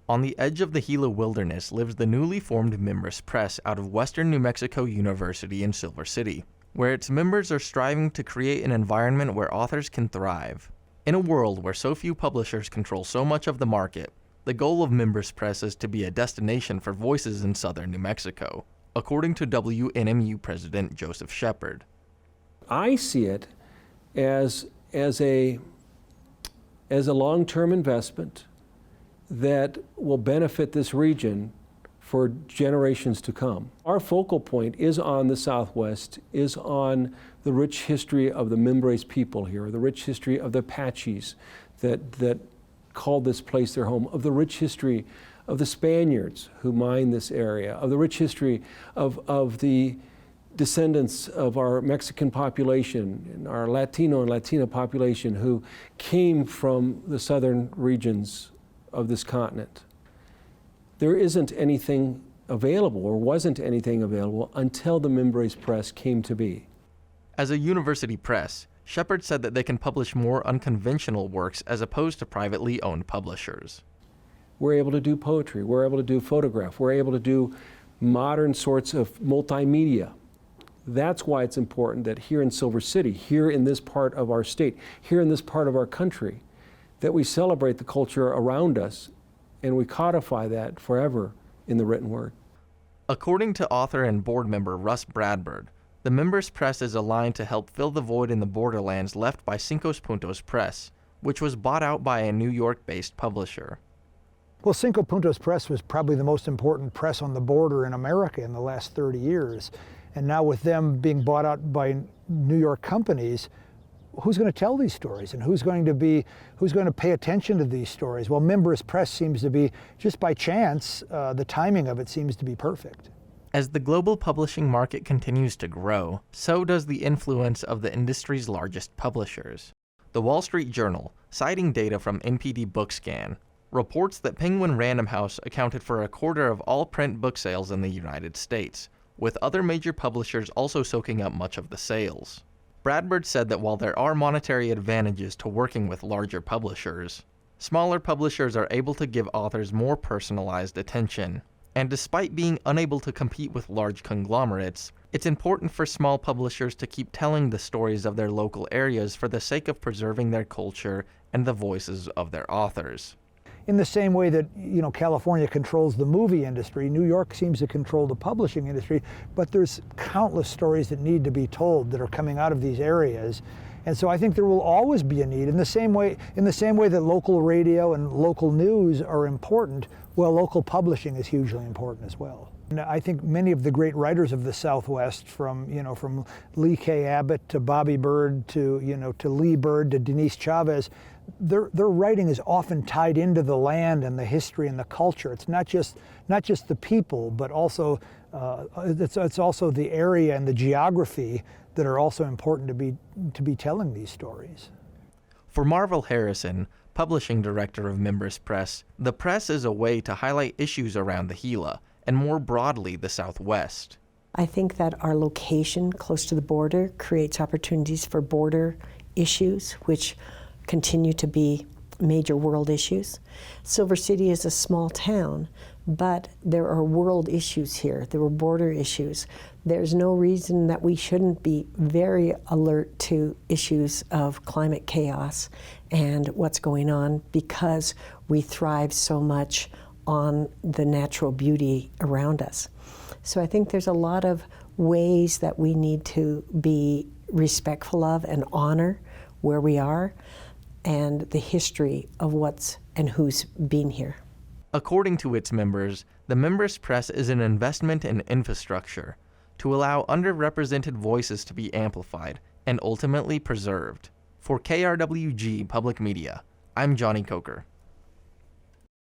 On the edge of the Gila Wilderness lives the newly formed Mimbres Press out of Western New Mexico University in Silver City, where its members are striving to create an environment where authors can thrive. In a world where so few publishers control so much of the market, the goal of Mimbres Press is to be a destination for voices in southern New Mexico, according to WNMU President Joseph Shepard. I see it as a long-term investment that will benefit this region for generations to come. Our focal point is on the Southwest, is on the rich history of the Mimbres people here, the rich history of the Apaches that called this place their home, of the rich history of the Spaniards who mined this area, of the rich history of the descendants of our Mexican population and our Latino and Latina population who came from the southern regions of this continent. There isn't anything available, or wasn't anything available, until the Mimbres Press came to be. As a university press, Shepard said that they can publish more unconventional works as opposed to privately owned publishers. We're able to do poetry, we're able to do photograph, we're able to do modern sorts of multimedia. That's why it's important that here in Silver City, here in this part of our state, here in this part of our country, that we celebrate the culture around us and we codify that forever in the written word. According to author and board member Russ Bradburd, the Mimbres Press is aligned to help fill the void in the borderlands left by Cinco Puntos Press, which was bought out by a New York-based publisher. Well, Cinco Puntos Press was probably the most important press on the border in America in the last 30 years. And now with them being bought out by New York companies, who's going to tell these stories and who's going to pay attention to these stories? Well, Mimbres Press seems to be, just by chance, the timing of it seems to be perfect. As the global publishing market continues to grow, so does the influence of the industry's largest publishers. The Wall Street Journal, citing data from NPD BookScan, reports that Penguin Random House accounted for a quarter of all print book sales in the United States, with other major publishers also soaking up much of the sales. Bradburd said that while there are monetary advantages to working with larger publishers, smaller publishers are able to give authors more personalized attention. And despite being unable to compete with large conglomerates, it's important for small publishers to keep telling the stories of their local areas for the sake of preserving their culture and the voices of their authors. In the same way that, California controls the movie industry, New York seems to control the publishing industry, but there's countless stories that need to be told that are coming out of these areas. And so I think there will always be a need. In the same way that local radio and local news are important, well, local publishing is hugely important as well. And I think many of the great writers of the Southwest, from Lee K. Abbott to Bobby Bird to Lee Bird to Denise Chavez, their writing is often tied into the land and the history and the culture. It's not just the people, but also it's also the area and the geography that are also important to be telling these stories. For Marvel Harrison, publishing director of Mimbres Press, the press is a way to highlight issues around the Gila, and more broadly the Southwest. I think that our location close to the border creates opportunities for border issues, which continue to be major world issues. Silver City is a small town, but there are world issues here. There are border issues. There's no reason that we shouldn't be very alert to issues of climate chaos and what's going on, because we thrive so much on the natural beauty around us. So I think there's a lot of ways that we need to be respectful of and honor where we are and the history of what's and who's been here. According to its members, the Mimbres Press is an investment in infrastructure to allow underrepresented voices to be amplified and ultimately preserved. For KRWG Public Media, I'm Johnny Coker.